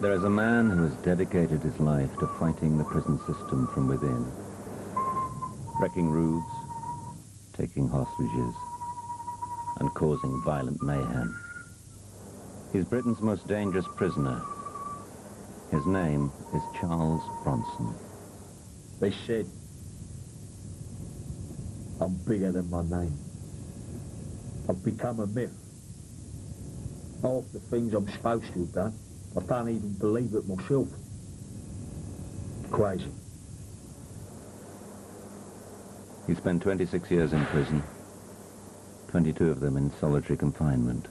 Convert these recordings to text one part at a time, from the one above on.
There is a man who has dedicated his life to fighting the prison system from within, wrecking roofs, taking hostages, and causing violent mayhem. He's Britain's most dangerous prisoner. His name is Charles Bronson. They said I'm bigger than my name. I've become a myth. Half the things I'm supposed to have done, I don't even believe it myself. Crazy. He spent 26 years in prison, 22 of them in solitary confinement.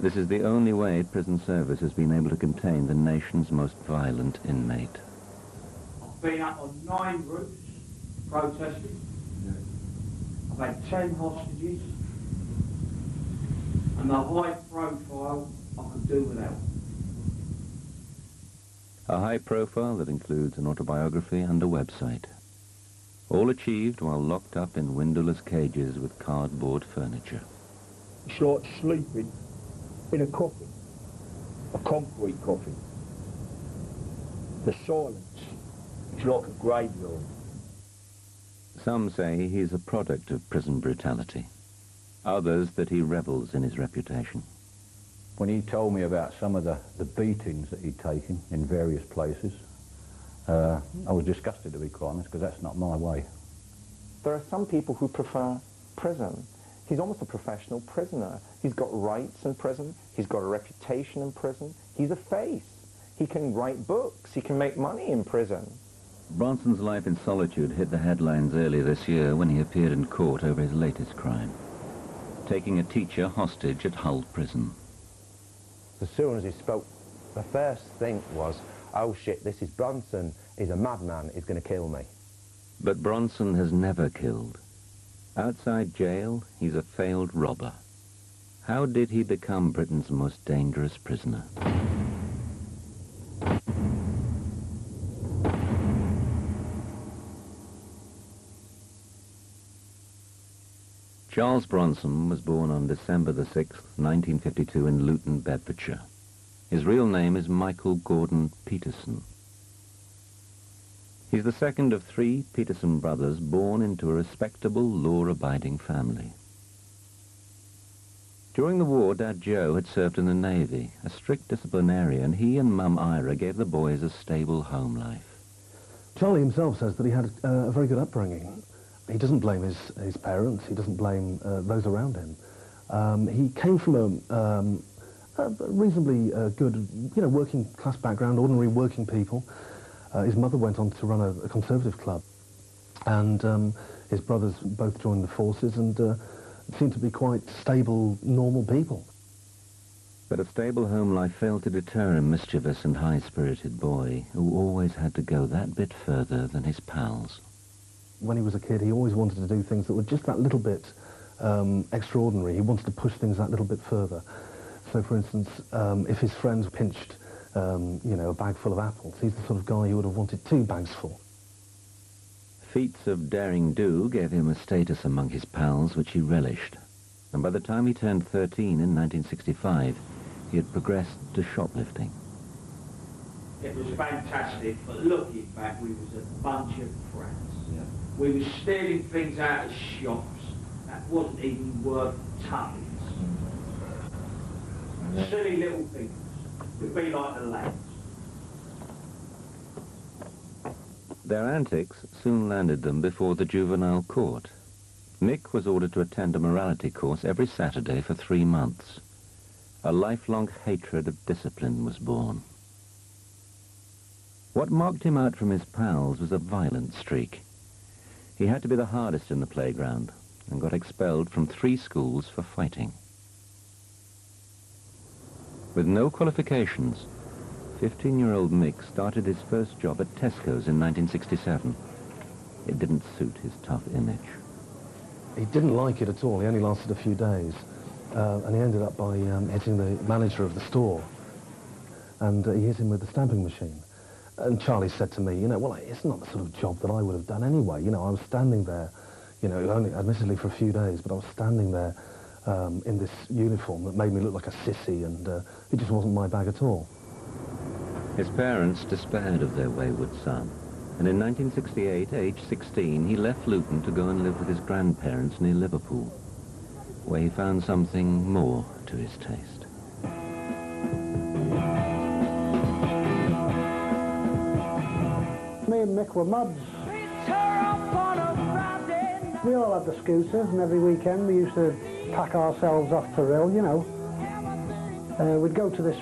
This is the only way prison service has been able to contain the nation's most violent inmate. I've been up on 9 roofs, protesting. I've had 10 hostages. And the high profile I could do without. A high profile that includes an autobiography and a website. All achieved while locked up in windowless cages with cardboard furniture. It's like sleeping in a coffin, a concrete coffin. The silence is like a graveyard. Some say he's a product of prison brutality. Others that he revels in his reputation. When he told me about some of the beatings that he'd taken in various places, I was disgusted, to be quite honest, because that's not my way. There are some people who prefer prison. He's almost a professional prisoner. He's got rights in prison. He's got a reputation in prison. He's a face. He can write books. He can make money in prison. Bronson's life in solitude hit the headlines early this year when he appeared in court over his latest crime, taking a teacher hostage at Hull Prison. As soon as he spoke, the first thing was, oh shit, this is Bronson. He's a madman. He's going to kill me. But Bronson has never killed. Outside jail, he's a failed robber. How did he become Britain's most dangerous prisoner? Charles Bronson was born on December the 6th, 1952 in Luton, Bedfordshire. His real name is Michael Gordon Peterson. He's the second of 3 Peterson brothers born into a respectable, law-abiding family. During the war, Dad Joe had served in the Navy, a strict disciplinarian, and he and Mum Ira gave the boys a stable home life. Charlie himself says that he had a very good upbringing. He doesn't blame his parents, he doesn't blame those around him. He came from a reasonably good, working class background, ordinary working people. His mother went on to run a conservative club, and his brothers both joined the forces and seemed to be quite stable, normal people. But a stable home life failed to deter a mischievous and high-spirited boy who always had to go that bit further than his pals. When he was a kid, he always wanted to do things that were just that little bit extraordinary. He wanted to push things that little bit further. So, for instance, if his friends pinched, a bag full of apples, he's the sort of guy who would have wanted 2 bags full. Feats of daring-do gave him a status among his pals which he relished. And by the time he turned 13 in 1965, he had progressed to shoplifting. It was fantastic, but looking back, we was a bunch of brats. Yeah. We were stealing things out of shops that wasn't even worth tuppence. Silly little things. We'd be like the lads. Their antics soon landed them before the juvenile court. Mick was ordered to attend a morality course every Saturday for 3 months. A lifelong hatred of discipline was born. What marked him out from his pals was a violent streak. He had to be the hardest in the playground and got expelled from 3 schools for fighting. With no qualifications, 15-year-old Mick started his first job at Tesco's in 1967. It didn't suit his tough image. He didn't like it at all. He only lasted a few days. And he ended up by hitting the manager of the store. And he hit him with the stamping machine. And Charlie said to me, well, it's not the sort of job that I would have done anyway. I was standing there, only admittedly for a few days, but I was standing there in this uniform that made me look like a sissy, and it just wasn't my bag at all. His parents despaired of their wayward son, and in 1968, aged 16, he left Luton to go and live with his grandparents near Liverpool, where he found something more to his taste. Me and Mick were mods. We all had the scooters, and every weekend we used to pack ourselves off to Rill, you know. We'd go to this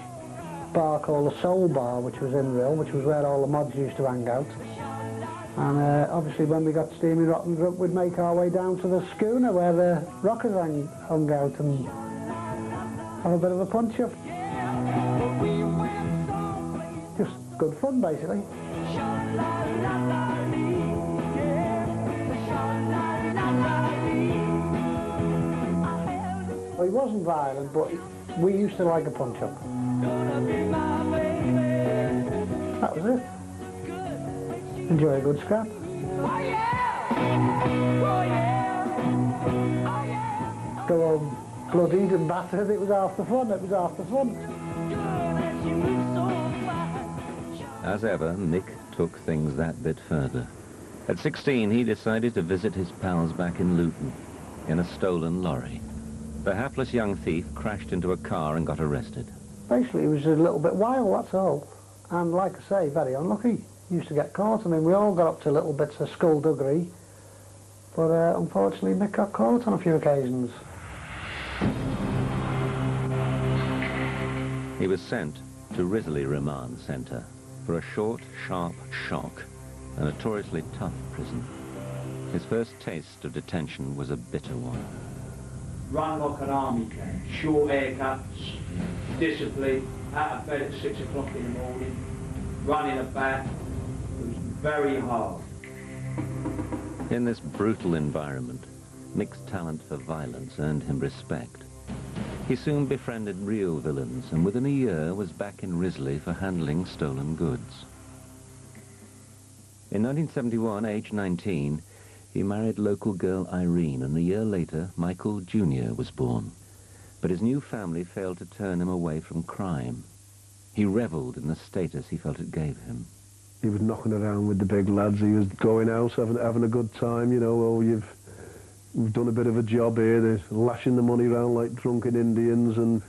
bar called the Soul Bar, which was in Rill, which was where all the mods used to hang out. And obviously when we got steamy rotten drunk, we'd make our way down to the schooner where the rockers hung out and have a bit of a punch-up. Just good fun, basically. Well, he wasn't violent, but we used to like a punch-up. That was it. Enjoy a good scrap. Go home bloodied and battered, it was half the fun, it was half the fun. As ever, Mick took things that bit further. At 16, he decided to visit his pals back in Luton in a stolen lorry. The hapless young thief crashed into a car and got arrested. Basically, he was a little bit wild, that's all. And like I say, very unlucky. He used to get caught. I mean, we all got up to little bits of skullduggery, but unfortunately, Mick got caught on a few occasions. He was sent to Risley Remand Centre for a short, sharp shock, a notoriously tough prison. His first taste of detention was a bitter one. Run like an army can, short haircuts, discipline, out of bed at 6 o'clock in the morning, running about. It was very hard. In this brutal environment, Mick's talent for violence earned him respect. He soon befriended real villains and within a year was back in Risley for handling stolen goods. In 1971, aged 19, he married local girl Irene, and a year later, Michael Jr. was born. But his new family failed to turn him away from crime. He revelled in the status he felt it gave him. He was knocking around with the big lads. He was going out, having a good time, you know. Oh, we've done a bit of a job here. They're lashing the money around like drunken Indians, and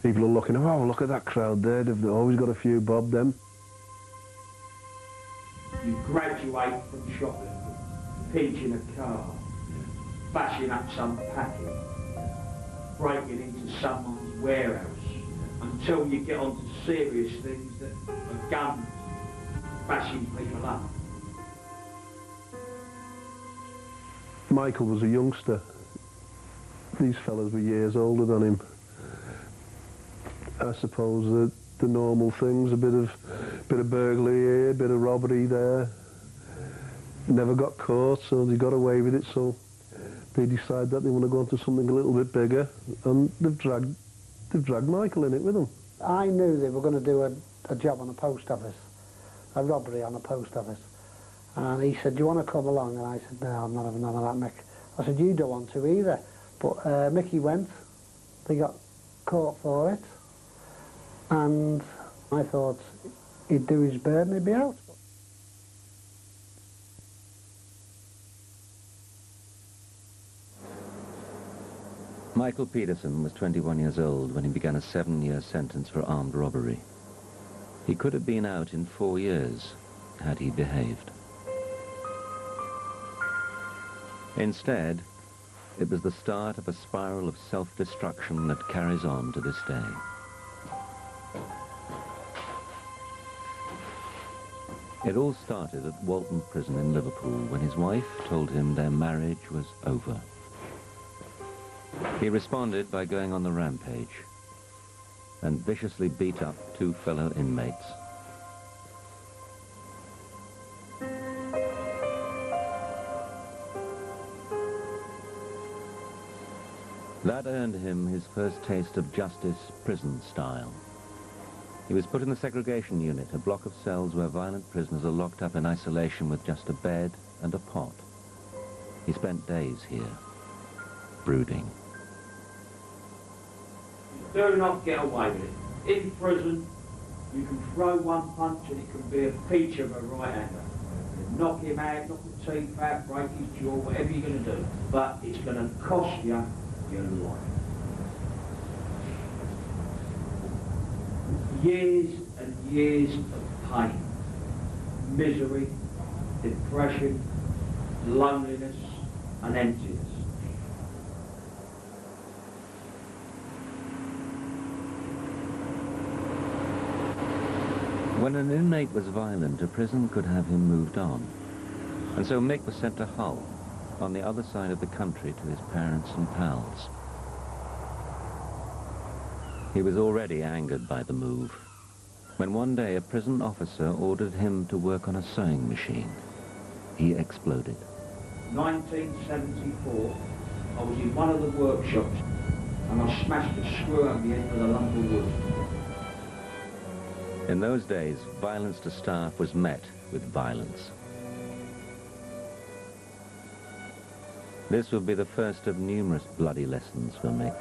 people are looking, oh, look at that crowd there. They've always got a few bob, them. You graduate from shoplifting, pinching a car, bashing up some packet, breaking into someone's warehouse, until you get on to serious things that are guns, bashing people up. Michael was a youngster. These fellas were years older than him. I suppose the normal things, a bit of burglary here, a bit of robbery there. Never got caught, so they got away with it, so they decide that they want to go on to something a little bit bigger, and they've dragged Michael in it with them. I knew they were going to do a job on a post office, a robbery on a post office. And he said, do you want to come along? And I said, no, I'm not having none of that, Mick. I said, you don't want to either. But Mickey went, they got caught for it, and I thought he'd do his bit and he'd be out. Michael Peterson was 21 years old when he began a 7-year sentence for armed robbery. He could have been out in 4 years had he behaved. Instead, it was the start of a spiral of self-destruction that carries on to this day. It all started at Walton Prison in Liverpool when his wife told him their marriage was over. He responded by going on the rampage and viciously beat up 2 fellow inmates. That earned him his first taste of justice prison style. He was put in the segregation unit, a block of cells where violent prisoners are locked up in isolation with just a bed and a pot. He spent days here, brooding. Do not get away with it. In prison, You can throw one punch and it can be a peach of a right-hander. Knock him out, knock the teeth out, break his jaw, whatever you're going to do. But it's going to cost you your life. Years and years of pain, misery, depression, loneliness and emptiness. When an inmate was violent, a prison could have him moved on. And so Mick was sent to Hull, on the other side of the country, to his parents and pals. He was already angered by the move, when one day a prison officer ordered him to work on a sewing machine. He exploded. 1974, I was in one of the workshops and I smashed a screw on the end with a lump of wood. In those days, violence to staff was met with violence. This would be the first of numerous bloody lessons for Mick.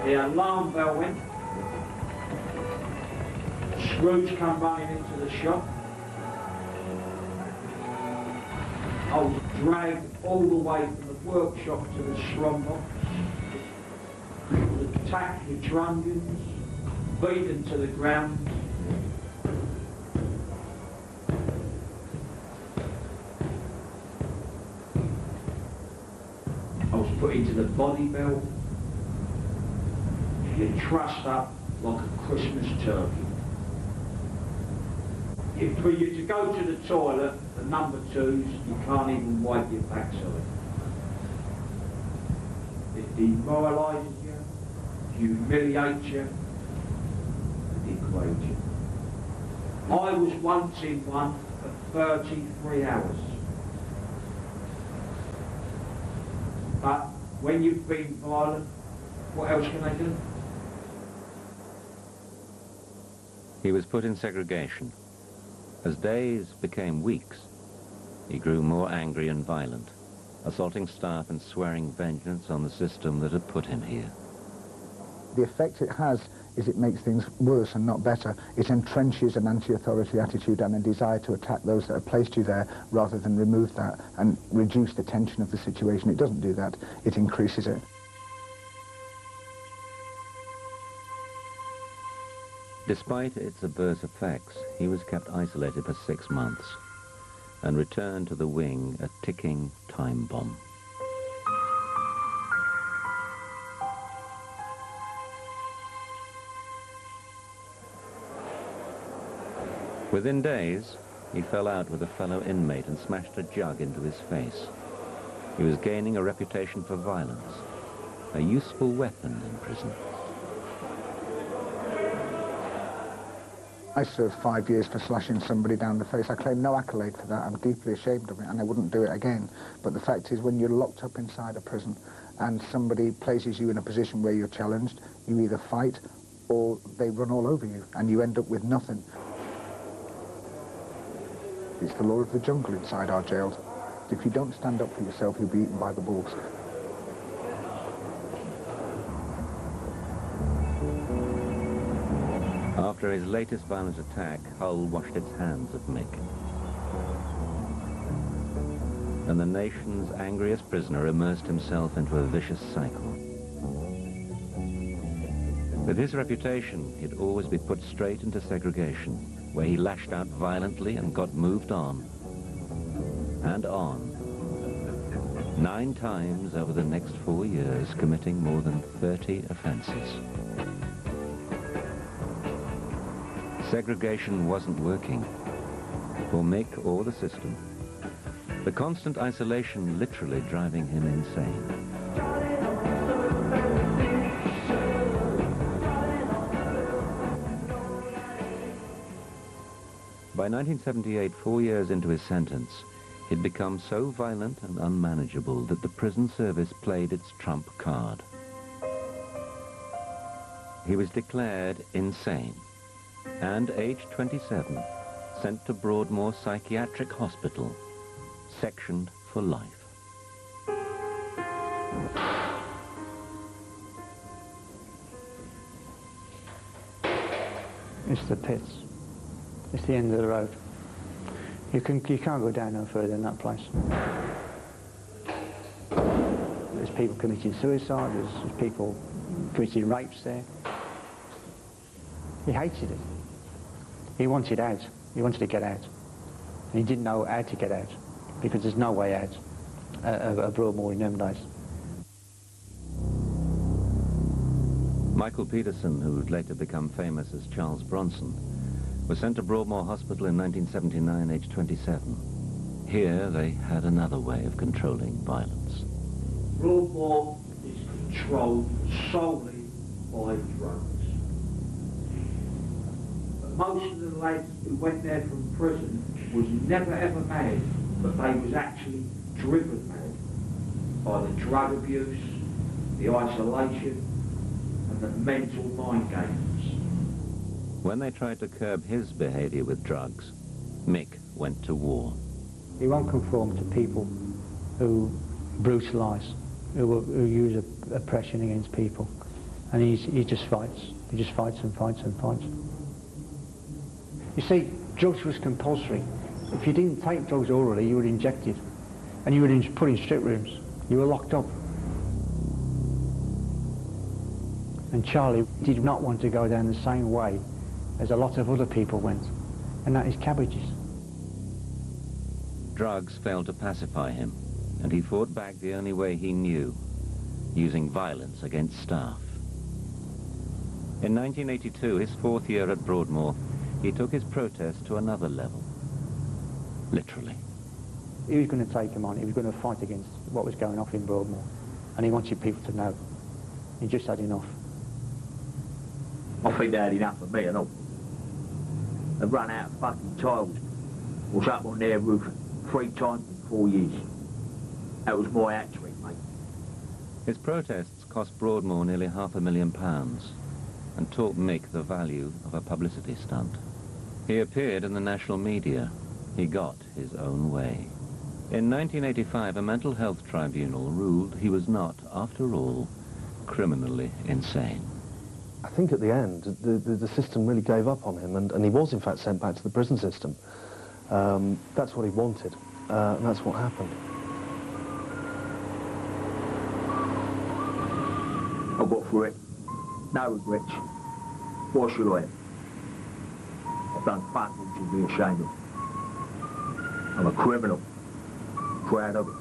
The alarm bell went. Scrooge come running into the shop. I was dragged all the way from the workshop to the strong box. I was attacked with trunnions, beaten to the ground. I was put into the body belt. You're trussed up like a Christmas turkey. For you to go to the toilet, the number twos, you can't even wipe your backside. It demoralises you, humiliates you, and degrades you. I was once in one for 33 hours. But when you've been violent, what else can they do? He was put in segregation. As days became weeks, he grew more angry and violent, assaulting staff and swearing vengeance on the system that had put him here. The effect it has is it makes things worse and not better. It entrenches an anti-authority attitude and a desire to attack those that have placed you there rather than remove that and reduce the tension of the situation. It doesn't do that, it increases it. Despite its adverse effects, he was kept isolated for 6 months and returned to the wing a ticking time bomb. Within days, he fell out with a fellow inmate and smashed a jug into his face. He was gaining a reputation for violence, a useful weapon in prison. I served 5 years for slashing somebody down the face. I claim no accolade for that. I'm deeply ashamed of it, and I wouldn't do it again. But the fact is, when you're locked up inside a prison and somebody places you in a position where you're challenged, you either fight or they run all over you, and you end up with nothing. It's the law of the jungle inside our jails. If you don't stand up for yourself, you'll be eaten by the wolves. After his latest violent attack, Hull washed its hands of Mick. And the nation's angriest prisoner immersed himself into a vicious cycle. With his reputation, he'd always be put straight into segregation, where he lashed out violently and got moved on. And on. 9 times over the next 4 years, committing more than 30 offences. Segregation wasn't working for Mick or the system. The constant isolation literally driving him insane. By 1978, 4 years into his sentence, he'd become so violent and unmanageable that the prison service played its trump card. He was declared insane and, aged 27, sent to Broadmoor Psychiatric Hospital, sectioned for life. It's the pits. It's the end of the road. You can't go down no further than that place. There's people committing suicide, there's people committing rapes there. He hated it. He wanted out. He wanted to get out. And he didn't know how to get out, because there's no way out of Broadmoor in them days. Michael Peterson, who would later become famous as Charles Bronson, was sent to Broadmoor Hospital in 1979, aged 27. Here they had another way of controlling violence. Broadmoor is controlled solely by drugs. But most of the lads who went there from prison was never ever mad, but they was actually driven mad by the drug abuse, the isolation, and the mental mind games. When they tried to curb his behaviour with drugs, Mick went to war. He won't conform to people who brutalise, who use oppression against people. And he just fights. He just fights and fights and fights. You see, drugs was compulsory. If you didn't take drugs orally, you were injected. And you were put in strip rooms. You were locked up. And Charlie did not want to go down the same way as a lot of other people went, and that is cabbages. Drugs failed to pacify him, and he fought back the only way he knew, using violence against staff. In 1982, his fourth year at Broadmoor, he took his protest to another level. Literally. He was going to take him on. He was going to fight against what was going off in Broadmoor, and he wanted people to know. He just had enough. I think they had enough of me and all. They run out of fucking tiles. Was up on their roof 3 times in 4 years. That was my hat trick, mate. His protests cost Broadmoor nearly £500,000 and taught Mick the value of a publicity stunt. He appeared in the national media. He got his own way. In 1985, a mental health tribunal ruled he was not, after all, criminally insane. I think at the end, the system really gave up on him, and he was in fact sent back to the prison system. That's what he wanted, and that's what happened. I got through it. No regrets. Why should I have? I've done fuck all to be ashamed of. I'm a criminal. Proud of it.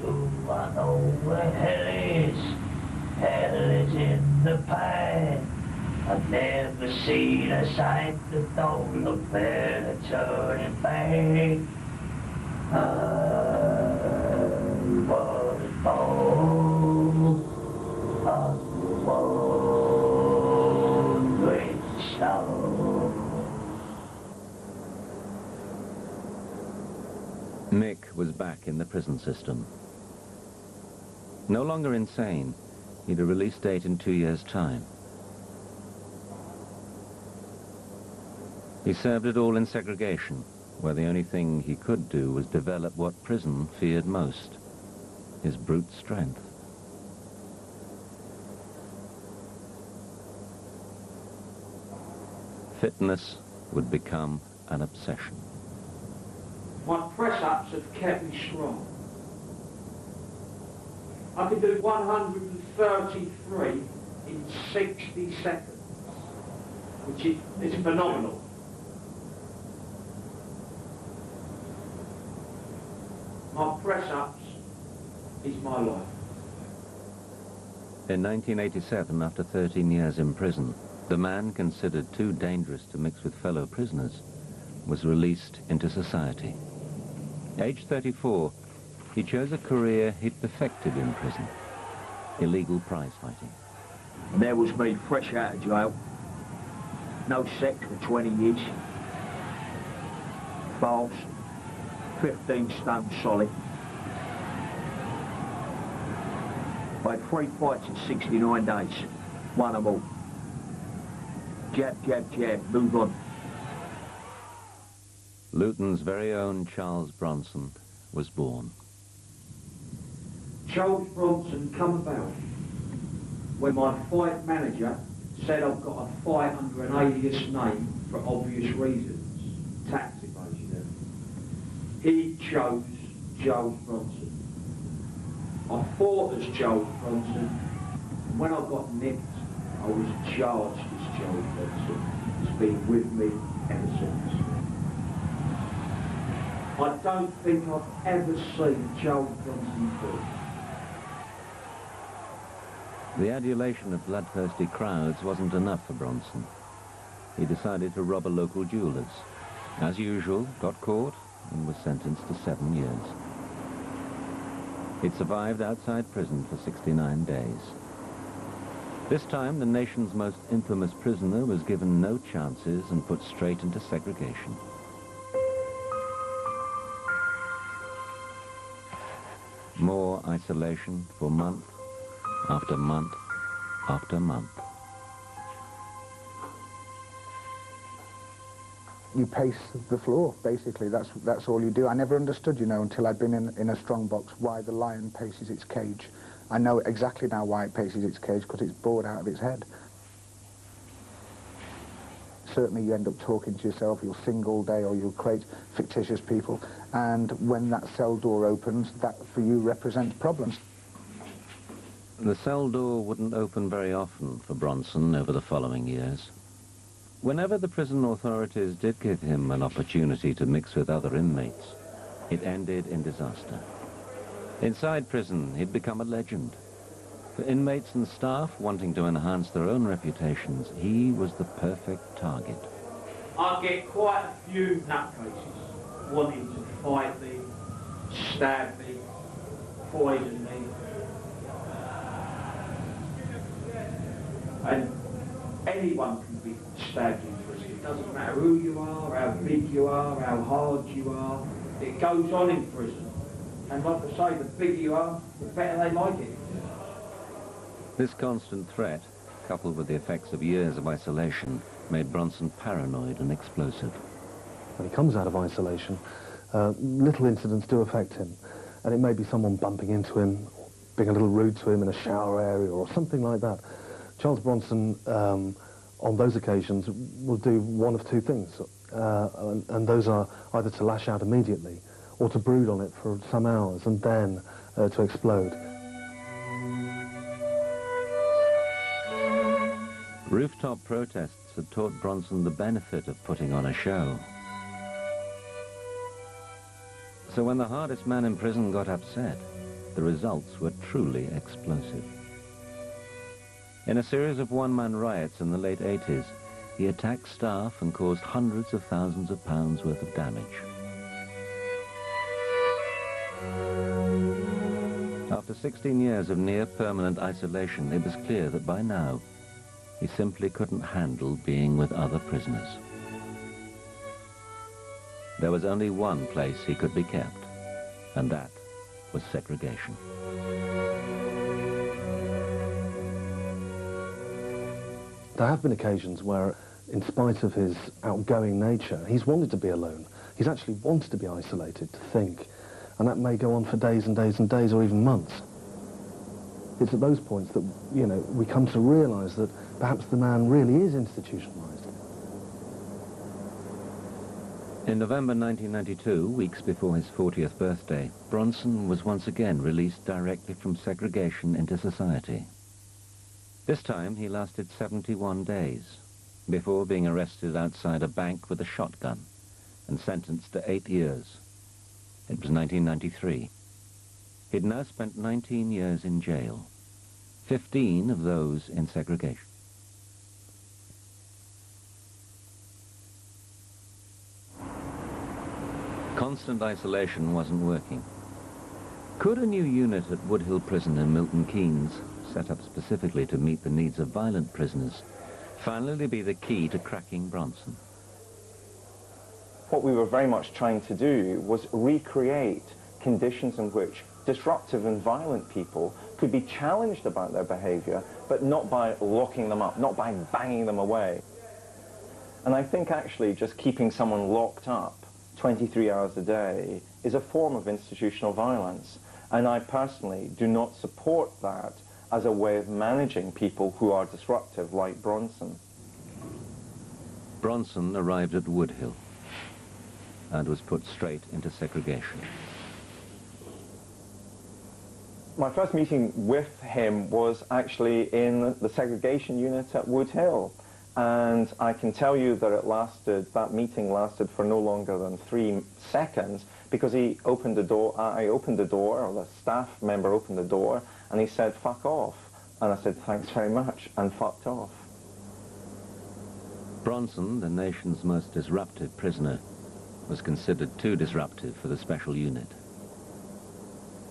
Do I know where hell is? Hell is in the pan. I've never seen a sight that don't look better turning back. I was born on the wandering snow. Mick was back in the prison system. No longer insane, he'd a release date in 2 years' time. He served it all in segregation, where the only thing he could do was develop what prison feared most, his brute strength. Fitness would become an obsession. My press-ups have kept me strong. I could do 133 in 60 seconds, which is phenomenal. My press-ups is my life. In 1987, after 13 years in prison, the man considered too dangerous to mix with fellow prisoners was released into society. Aged 34, he chose a career he'd perfected in prison, illegal prize fighting. And there was me, fresh out of jail. No sex for 20 years. False. 15 stone solid. I had 3 fights in 69 days. Won them all. Jab, jab, jab, move on. Luton's very own Charles Bronson was born. Charles Bronson come about when my fight manager said I've got a fight under an alias name for obvious reasons, tax evasion, he chose Charles Bronson. I fought as Charles Bronson, and when I got nicked, I was charged as Charles Bronson. It's been with me ever since. I don't think I've ever seen Charles Bronson fall. The adulation of bloodthirsty crowds wasn't enough for Bronson. He decided to rob a local jeweller's. As usual, got caught and was sentenced to 7 years. He'd survived outside prison for 69 days. This time, the nation's most infamous prisoner was given no chances and put straight into segregation. More isolation for month after month after month. You pace the floor, basically. That's all you do. I never understood, you know, until I'd been in a strong box, why the lion paces its cage. I know exactly now why it paces its cage, because it's bored out of its head. Certainly you end up talking to yourself, you'll sing all day or you'll create fictitious people, and when that cell door opens, that for you represents problems. The cell door wouldn't open very often for Bronson over the following years. Whenever the prison authorities did give him an opportunity to mix with other inmates, it ended in disaster. Inside prison, he'd become a legend. For inmates and staff wanting to enhance their own reputations, he was the perfect target. I get quite a few nutcases wanting to fight me, stab me, poison me. And anyone can be stabbed in prison. It doesn't matter who you are, how big you are, how hard you are. It goes on in prison. And like I say, the bigger you are, the better they like it. This constant threat, coupled with the effects of years of isolation, made Bronson paranoid and explosive. When he comes out of isolation, little incidents do affect him. And it may be someone bumping into him, being a little rude to him in a shower area or something like that. Charles Bronson, on those occasions, will do one of two things. And those are either to lash out immediately or to brood on it for some hours and then to explode. Rooftop protests had taught Bronson the benefit of putting on a show. So when the hardest man in prison got upset, the results were truly explosive. In a series of one-man riots in the late 80s, he attacked staff and caused hundreds of thousands of pounds worth of damage. After 16 years of near-permanent isolation, it was clear that by now, he simply couldn't handle being with other prisoners. There was only one place he could be kept, and that was segregation. There have been occasions where, in spite of his outgoing nature, he's wanted to be alone. He's actually wanted to be isolated, to think, and that may go on for days and days and days or even months. It's at those points that, you know, we come to realise that perhaps the man really is institutionalised. In November 1992, weeks before his 40th birthday, Bronson was once again released directly from segregation into society. This time he lasted 71 days, before being arrested outside a bank with a shotgun and sentenced to 8 years. It was 1993. He'd now spent 19 years in jail, 15 of those in segregation. Constant isolation wasn't working. Could a new unit at Woodhill Prison in Milton Keynes, set up specifically to meet the needs of violent prisoners, finally be the key to cracking Bronson? What we were very much trying to do was recreate conditions in which disruptive and violent people could be challenged about their behaviour, but not by locking them up, not by banging them away. And I think actually just keeping someone locked up 23 hours a day is a form of institutional violence. And I personally do not support that as a way of managing people who are disruptive, like Bronson. Bronson arrived at Woodhill and was put straight into segregation. My first meeting with him was actually in the segregation unit at Woodhill. And I can tell you that that meeting lasted for no longer than 3 seconds, because he opened the door, I opened the door, or the staff member opened the door, and he said, "Fuck off." And I said, "Thanks very much," and fucked off. Bronson, the nation's most disruptive prisoner, was considered too disruptive for the special unit.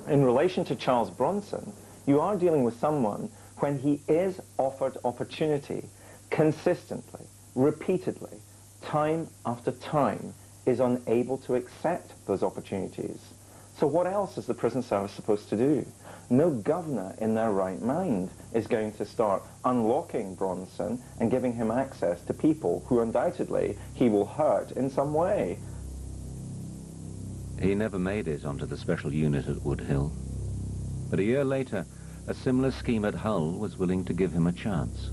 In relation to Charles Bronson, you are dealing with someone when he is offered opportunity, consistently, repeatedly, time after time, is unable to accept those opportunities. So what else is the prison service supposed to do? No governor in their right mind is going to start unlocking Bronson and giving him access to people who undoubtedly he will hurt in some way. He never made it onto the special unit at Woodhill, but a year later, a similar scheme at Hull was willing to give him a chance.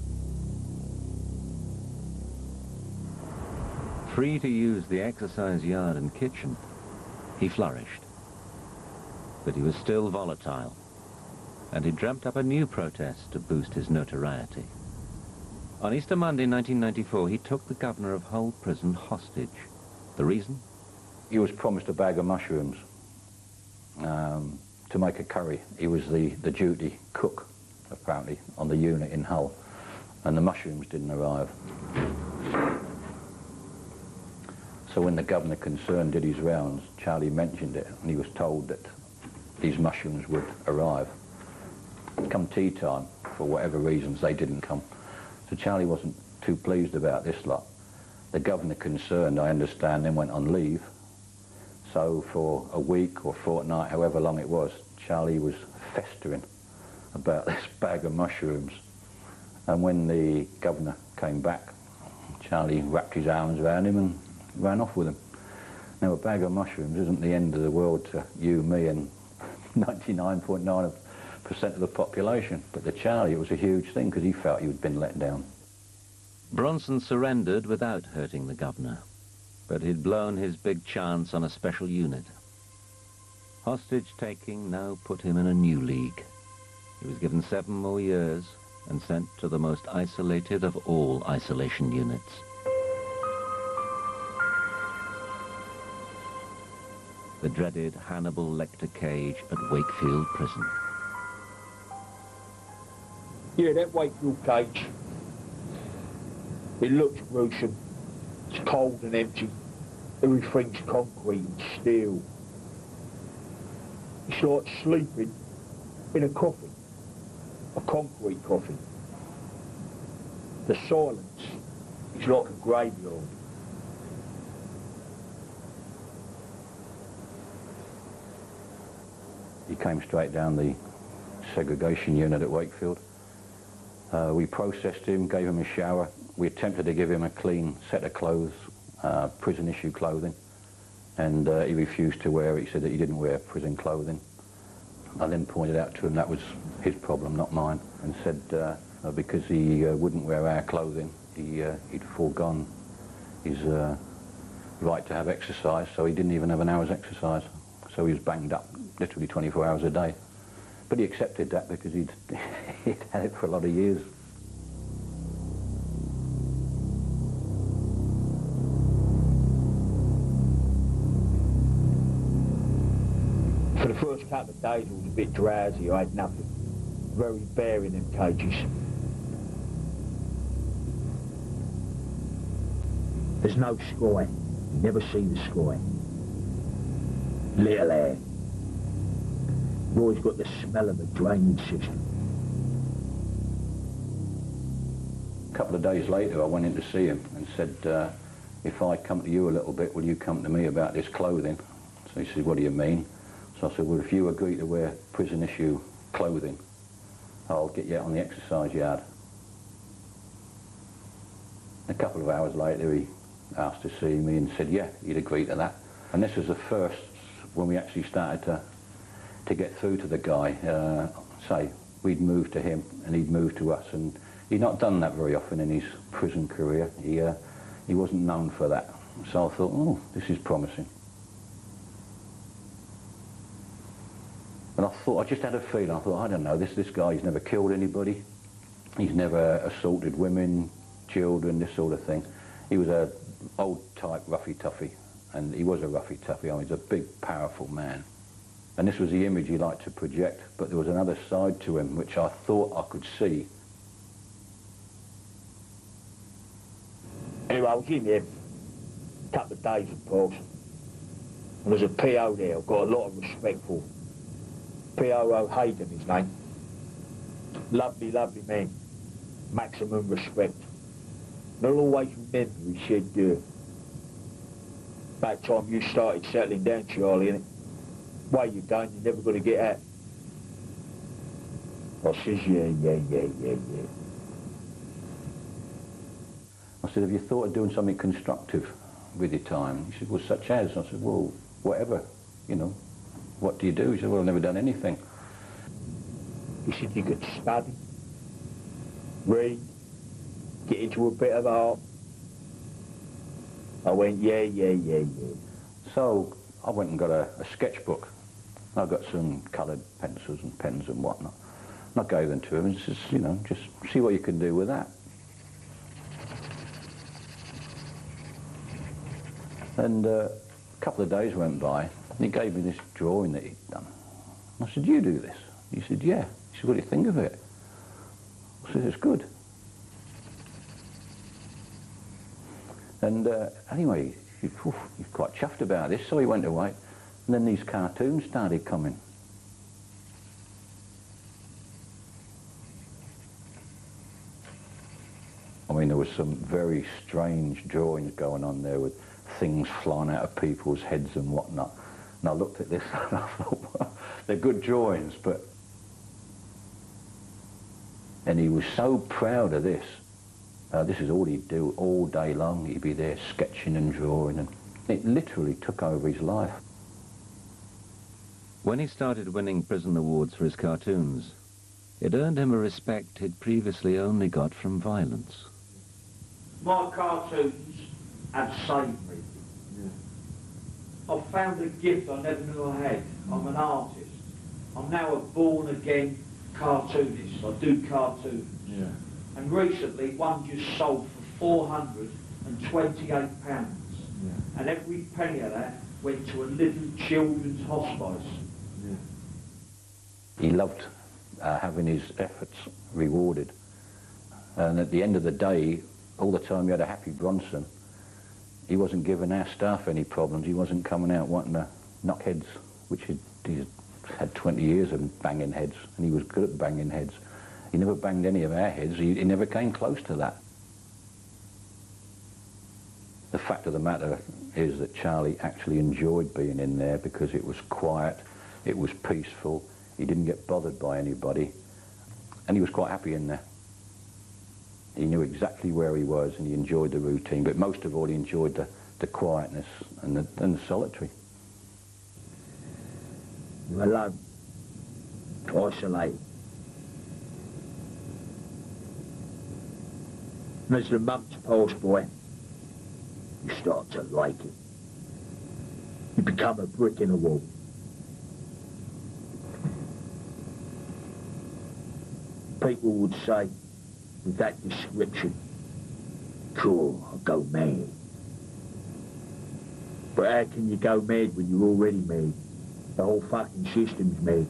Free to use the exercise yard and kitchen, he flourished. But he was still volatile, and he dreamt up a new protest to boost his notoriety. On Easter Monday 1994, he took the governor of Hull prison hostage. The reason? He was promised a bag of mushrooms to make a curry. He was the duty cook, apparently, on the unit in Hull, and the mushrooms didn't arrive. So when the governor concerned did his rounds, Charlie mentioned it, and he was told that these mushrooms would arrive. Come tea time, for whatever reasons, they didn't come. So Charlie wasn't too pleased about this lot. The governor concerned, I understand, then went on leave. So for a week or fortnight, however long it was, Charlie was festering about this bag of mushrooms. And when the governor came back, Charlie wrapped his arms around him and ran off with him. Now, a bag of mushrooms isn't the end of the world to you, me, and 99.9% of the population. But to Charlie, it was a huge thing because he felt he had been let down. Bronson surrendered without hurting the governor, but he'd blown his big chance on a special unit. Hostage-taking now put him in a new league. He was given 7 more years and sent to the most isolated of all isolation units. The dreaded Hannibal Lecter cage at Wakefield Prison. Yeah, that Wakefield cage. It looks gruesome. It's cold and empty. Everything's concrete and steel. It's like sleeping in a coffin, a concrete coffin. The silence is like a graveyard. He came straight down the segregation unit at Wakefield. We processed him, gave him a shower. We attempted to give him a clean set of clothes, prison-issue clothing, and he refused to wear it. He said that he didn't wear prison clothing. I then pointed out to him that was his problem, not mine, and said because he wouldn't wear our clothing, he'd foregone his right to have exercise, so he didn't even have an hour's exercise. So he was banged up literally 24 hours a day. But he accepted that because he'd had it for a lot of years. For the first couple of days, I was a bit drowsy. I had nothing. Very bare in them cages. There's no sky. You never see the sky. Little air. You've always got the smell of the drainage system. A couple of days later, I went in to see him and said, if I come to you a little bit, will you come to me about this clothing? So he said, what do you mean? So I said, well, if you agree to wear prison-issue clothing, I'll get you out on the exercise yard. A couple of hours later, he asked to see me and said, yeah, he'd agree to that. And this was the first when we actually started to get through to the guy, say, we'd moved to him and he'd moved to us, and he'd not done that very often in his prison career. He wasn't known for that. So I thought, oh, this is promising. And I just had a feeling, I thought, I don't know, this guy, he's never killed anybody. He's never assaulted women, children, this sort of thing. He was a old type roughy-toughy, and he was a roughy-toughy. I mean, he's a big, powerful man. And this was the image he liked to project, but there was another side to him which I thought I could see. Anyway, I was in there a couple of days of Peterson, and there's a PO there I've got a lot of respect for. P.O. Hayden, his name. Lovely, lovely man. Maximum respect. And I'll always remember, he said, about time you started settling down, Charlie, innit? Way you're going, you're never going to get out. I says, yeah. I said, have you thought of doing something constructive with your time? He said, well, such as? I said, well, whatever, you know. What do you do? He said, well, I've never done anything. He said, you could study, read, get into a bit of art. I went, yeah. So I went and got a sketchbook. I got some coloured pencils and pens and whatnot. And I gave them to him and says, you know, just see what you can do with that. And a couple of days went by, and he gave me this drawing that he'd done. I said, you do this? He said, yeah. He said, what do you think of it? I said, it's good. And anyway, he's quite chuffed about this, so he went away. And then these cartoons started coming. I mean, there was some very strange drawings going on there with things flying out of people's heads and whatnot. And I looked at this and I thought, well, they're good drawings, but... And he was so proud of this. This is all he'd do all day long. He'd be there sketching and drawing, and it literally took over his life. When he started winning prison awards for his cartoons, it earned him a respect he'd previously only got from violence. My cartoons have saved me. I've found a gift I never knew I had. I'm an artist. I'm now a born-again cartoonist. I do cartoons. Yeah. And recently, one just sold for £428. Yeah. And every penny of that went to a little children's hospice. Yeah. He loved having his efforts rewarded. And at the end of the day, all the time you had a happy Bronson, he wasn't giving our staff any problems. He wasn't coming out wanting to knock heads, which he'd had 20 years of banging heads, and he was good at banging heads. He never banged any of our heads. He never came close to that. The fact of the matter is that Charlie actually enjoyed being in there because it was quiet, it was peaceful, he didn't get bothered by anybody, and he was quite happy in there. He knew exactly where he was and he enjoyed the routine, but most of all he enjoyed the quietness and the solitary. You're alone, isolated. And as the months pass by, you start to like it. You become a brick in a wall. People would say, with that description, sure, I'll go mad. But how can you go mad when you're already mad? The whole fucking system's mad.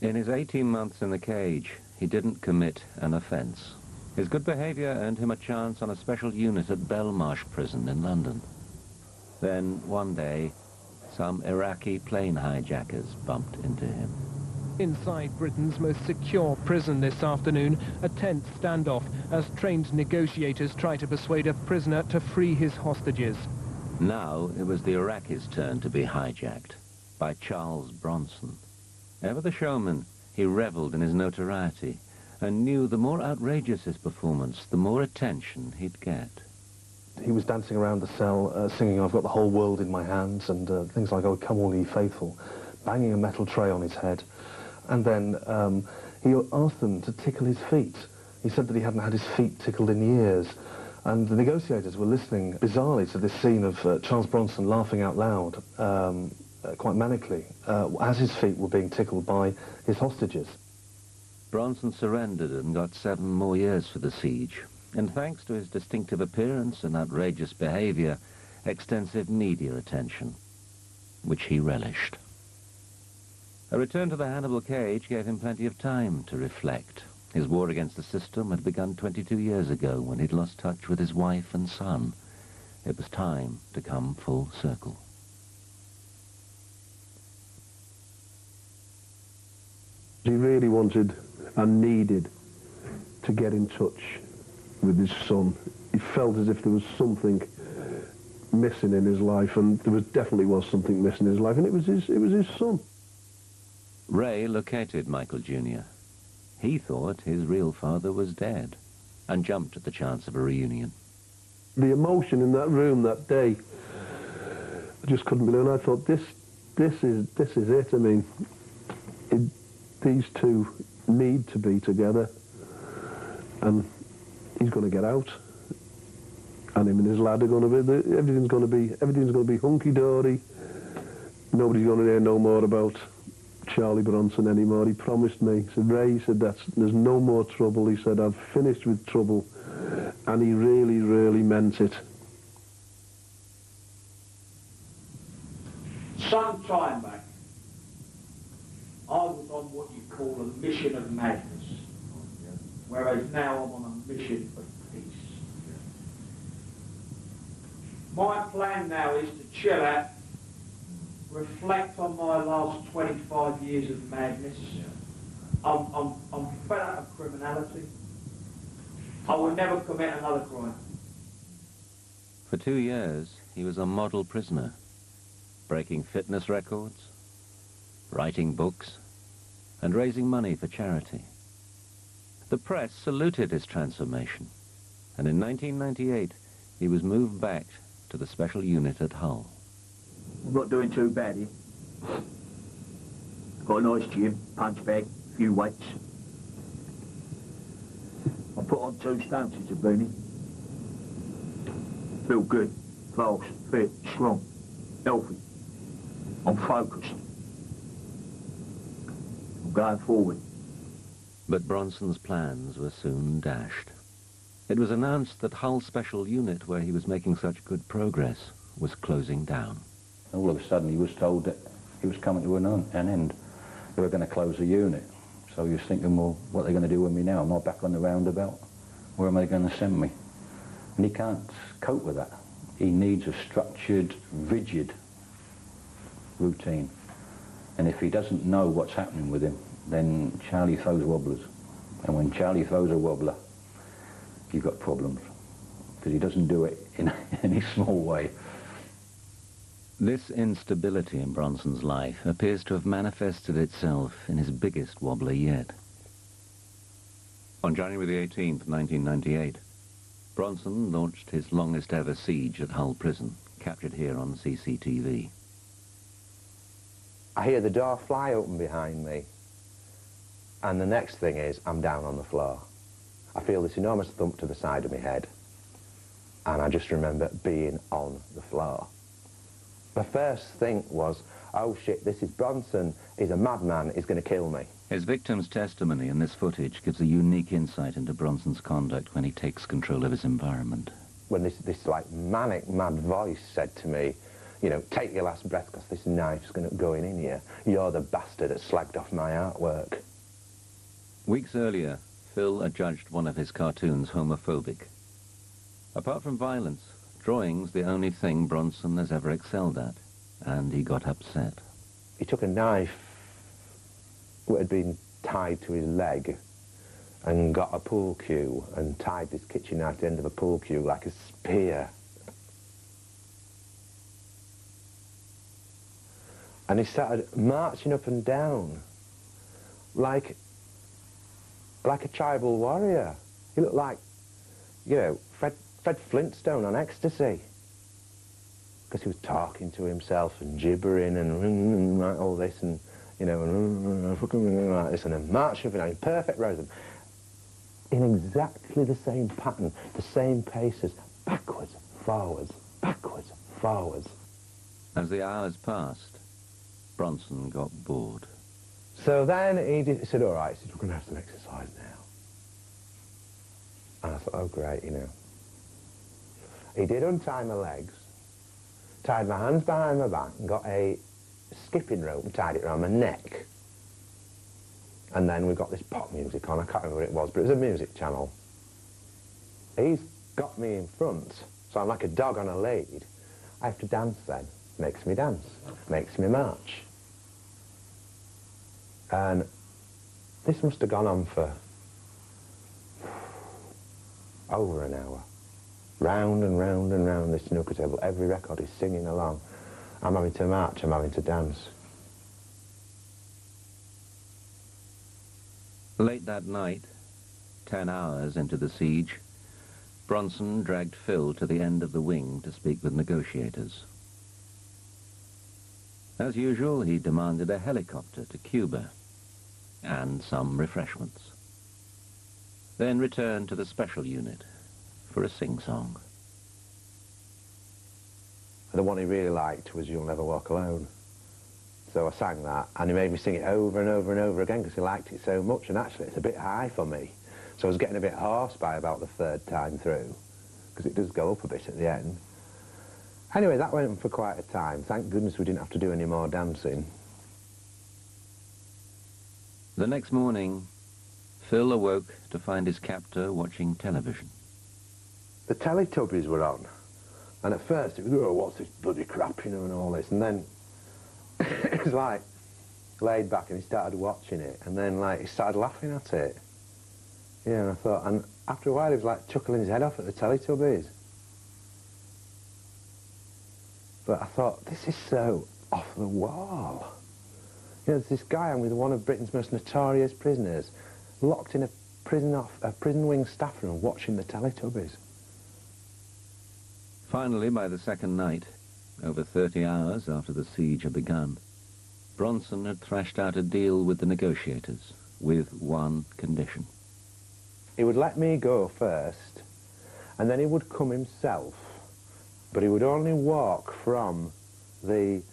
In his 18 months in the cage, he didn't commit an offence. His good behaviour earned him a chance on a special unit at Belmarsh prison in London. Then, one day, some Iraqi plane hijackers bumped into him. Inside Britain's most secure prison this afternoon, a tense standoff as trained negotiators try to persuade a prisoner to free his hostages. Now it was the Iraqis' turn to be hijacked by Charles Bronson. Ever the showman, he revelled in his notoriety and knew the more outrageous his performance, the more attention he'd get. He was dancing around the cell, singing "I've got the whole world in my hands" and things like "Oh, come all ye faithful," banging a metal tray on his head. And then he asked them to tickle his feet. He said that he hadn't had his feet tickled in years. And the negotiators were listening bizarrely to this scene of Charles Bronson laughing out loud, quite manically, as his feet were being tickled by his hostages. Bronson surrendered and got 7 more years for the siege. And thanks to his distinctive appearance and outrageous behaviour, extensive media attention, which he relished. A return to the Hannibal cage gave him plenty of time to reflect. His war against the system had begun 22 years ago when he'd lost touch with his wife and son. It was time to come full circle. He really wanted and needed to get in touch with his son. He felt as if there was something missing in his life, and there definitely was something missing in his life, and it was his son. Ray located Michael Jr. He thought his real father was dead and jumped at the chance of a reunion. The emotion in that room that day, I just couldn't believe it. I thought, this is it. I mean, these two need to be together, and he's going to get out, and him and his lad are going to be. Everything's going to be hunky dory. Nobody's going to hear no more about Charlie Bronson anymore. He promised me. He said, Ray, he said, there's no more trouble. He said, I've finished with trouble, and he really, really meant it. Some time back, I was on what you call a mission of madness, whereas now I'm on a mission of peace. My plan now is to chill out, reflect on my last 25 years of madness. I'm fed up of criminality. I will never commit another crime. For 2 years, he was a model prisoner, breaking fitness records, writing books, and raising money for charity. The press saluted his transformation, and in 1998, he was moved back to the special unit at Hull. I'm not doing too bad here. Got a nice gym, punch bag, a few weights. I put on 2 stone since I've been here. Feel good, fast, fit, strong, healthy. I'm focused. I'm going forward. But Bronson's plans were soon dashed. It was announced that Hull Special Unit, where he was making such good progress, was closing down. All of a sudden he was told that he was coming to an end. They were going to close the unit. So he was thinking, well, what are they going to do with me now? I'm not back on the roundabout. Where am I going to send me? And he can't cope with that. He needs a structured, rigid routine. And if he doesn't know what's happening with him, then Charlie throws wobblers. And when Charlie throws a wobbler, you've got problems. Because he doesn't do it in any small way. This instability in Bronson's life appears to have manifested itself in his biggest wobbler yet. On January the 18th, 1998, Bronson launched his longest ever siege at Hull Prison, captured here on CCTV. I hear the door fly open behind me, and the next thing is I'm down on the floor. I feel this enormous thump to the side of my head, and I just remember being on the floor. The first thing was, oh shit, this is Bronson, he's a madman, he's going to kill me. His victim's testimony in this footage gives a unique insight into Bronson's conduct when he takes control of his environment. When this like manic, mad voice said to me, you know, take your last breath because this knife's going in here. You're the bastard that slagged off my artwork. Weeks earlier, Phil adjudged one of his cartoons homophobic. Apart from violence, drawing's the only thing Bronson has ever excelled at, and he got upset. He took a knife that had been tied to his leg and got a pool cue and tied this kitchen knife to the end of a pool cue like a spear. And he started marching up and down like a tribal warrior. He looked like, you know, Fred Flintstone on ecstasy. Because he was talking to himself and gibbering and all this, and you know, and fucking like this, and then marching up and down in perfect rhythm, in exactly the same pattern, the same paces, backwards, forwards, backwards, forwards. As the hours passed, Bronson got bored. So then he said, all right, he said, we're going to have some exercise now. And I thought, oh, great, you know. He did untie my legs, tied my hands behind my back, and got a skipping rope and tied it around my neck. And then we got this pop music on. I can't remember what it was, but it was a music channel. He's got me in front, so I'm like a dog on a lead. I have to dance then. Makes me dance, makes me march. And this must have gone on for over an hour. Round and round and round this snooker table. Every record is singing along. I'm having to march, I'm having to dance. Late that night, 10 hours into the siege, Bronson dragged Phil to the end of the wing to speak with negotiators. As usual, he demanded a helicopter to Cuba and some refreshments. Then returned to the special unit for a sing-song. The one he really liked was You'll Never Walk Alone. So I sang that, and he made me sing it over and over and over again because he liked it so much, and actually it's a bit high for me. So I was getting a bit hoarse by about the third time through, because it does go up a bit at the end. Anyway, that went on for quite a time. Thank goodness we didn't have to do any more dancing. The next morning, Phil awoke to find his captor watching television. The Teletubbies were on, and at first it was, oh, what's this bloody crap, you know, and all this, and then it was like laid back and he started watching it, and then like he started laughing at it. Yeah, and I thought, and after a while he was like chuckling his head off at the Teletubbies. But I thought, this is so off the wall. You know, there's this guy, I'm with one of Britain's most notorious prisoners, locked in a prison wing staff room watching the Teletubbies. Finally, by the second night, over 30 hours after the siege had begun, Bronson had thrashed out a deal with the negotiators, with one condition. He would let me go first, and then he would come himself, but he would only walk from the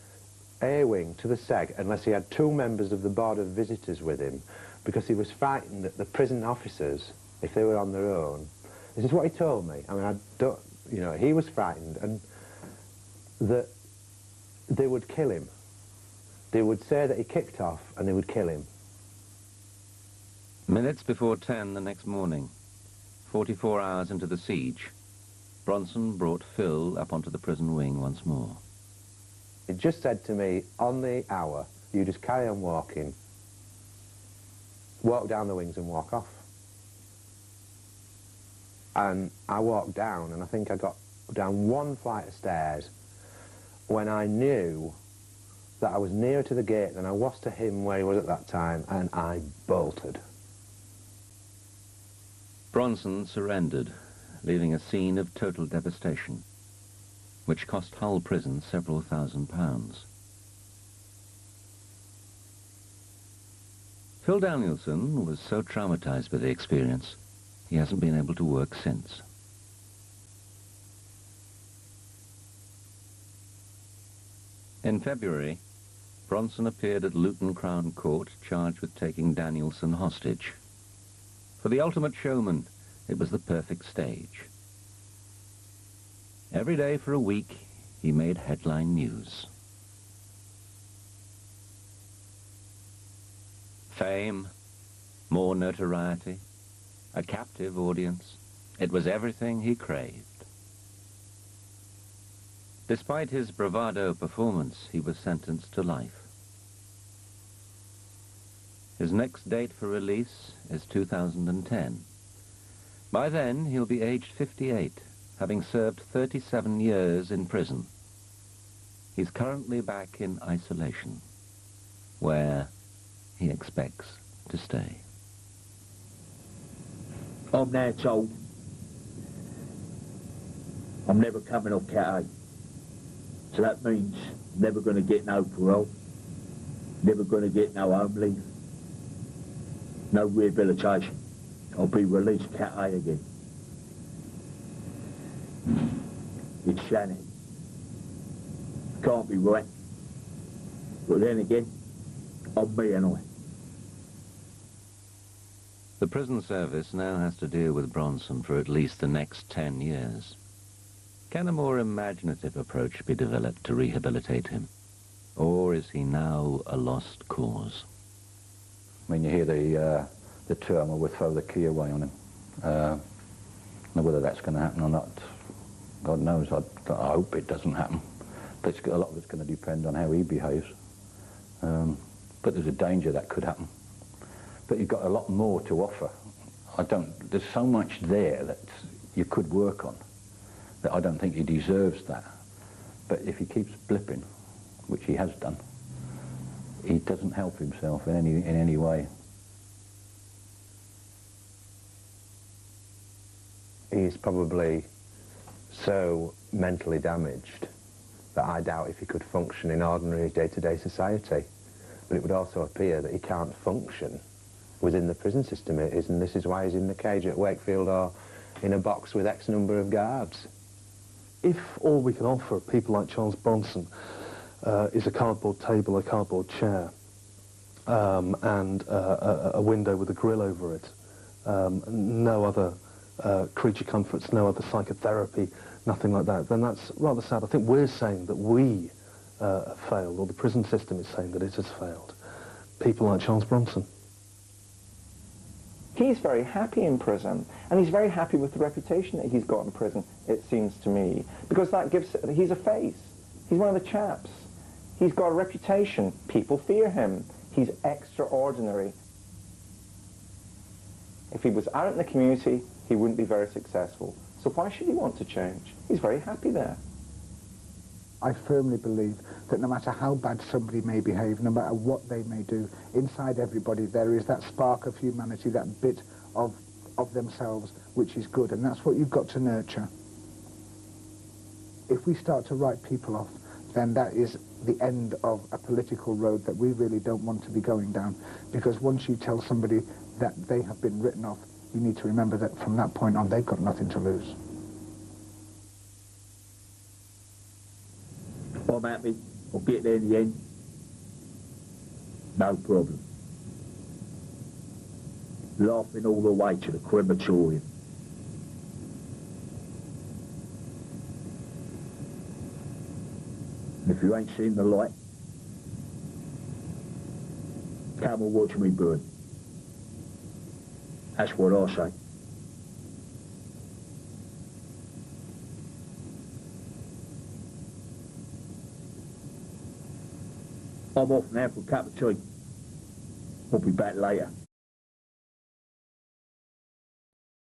A wing to the SEG unless he had 2 members of the Board of Visitors with him, because he was frightened that the prison officers, if they were on their own, this is what he told me, I mean, I don't, you know, he was frightened, and that they would kill him. They would say that he kicked off, and they would kill him. Minutes before 10 the next morning, 44 hours into the siege, Bronson brought Phil up onto the prison wing once more. He just said to me, on the hour, you just carry on walking, walk down the wings and walk off. And I walked down, and I think I got down 1 flight of stairs when I knew that I was nearer to the gate than I was to him where he was at that time, and I bolted. Bronson surrendered, leaving a scene of total devastation, which cost Hull Prison several £1,000s. Phil Danielson was so traumatized by the experience, he hasn't been able to work since. In February, Bronson appeared at Luton Crown Court charged with taking Danielson hostage. For the ultimate showman, it was the perfect stage. Every day for a week, he made headline news. Fame, more notoriety, a captive audience. It was everything he craved. Despite his bravado performance, he was sentenced to life. His next date for release is 2010. By then, he'll be aged 58, having served 37 years in prison. He's currently back in isolation, where he expects to stay. I'm now told I'm never coming off Cat A. So that means I'm never going to get no parole. Never gonna get no home leave. No rehabilitation. I'll be released Cat A again. It's Shannon. Can't be right. But then again, I'm me and I. The prison service now has to deal with Bronson for at least the next 10 years. Can a more imaginative approach be developed to rehabilitate him? Or is he now a lost cause? I mean, you hear the term, "we'll throw the key away on him." Now, whether that's going to happen or not, God knows. I hope it doesn't happen. But a lot of it's going to depend on how he behaves. But there's a danger that could happen. But you've got a lot more to offer. There's so much there that you could work on that I don't think he deserves that. But if he keeps blipping, which he has done, he doesn't help himself in any way. He's probably so mentally damaged that I doubt if he could function in ordinary day-to-day society. But it would also appear that he can't function within the prison system it is, and this is why he's in the cage at Wakefield or in a box with X number of guards. If all we can offer people like Charles Bronson is a cardboard table, a cardboard chair, and a window with a grill over it, no other creature comforts, no other psychotherapy, nothing like that, then that's rather sad. I think we're saying that we have failed, or the prison system is saying that it has failed. People like Charles Bronson. He's very happy in prison, and he's very happy with the reputation that he's got in prison, it seems to me, because that gives, he's a face. He's one of the chaps. He's got a reputation. People fear him. He's extraordinary. If he was out in the community, he wouldn't be very successful. So why should he want to change? He's very happy there. I firmly believe that no matter how bad somebody may behave, no matter what they may do, inside everybody there is that spark of humanity, that bit of themselves which is good, and that's what you've got to nurture. If we start to write people off, then that is the end of a political road that we really don't want to be going down, because once you tell somebody that they have been written off, you need to remember that from that point on they've got nothing to lose. I'm happy. I'll get there in the end. No problem. Laughing all the way to the crematorium. And if you ain't seen the light, come and watch me burn. That's what I say. I'm off now for a cup of tea. I'll be back later.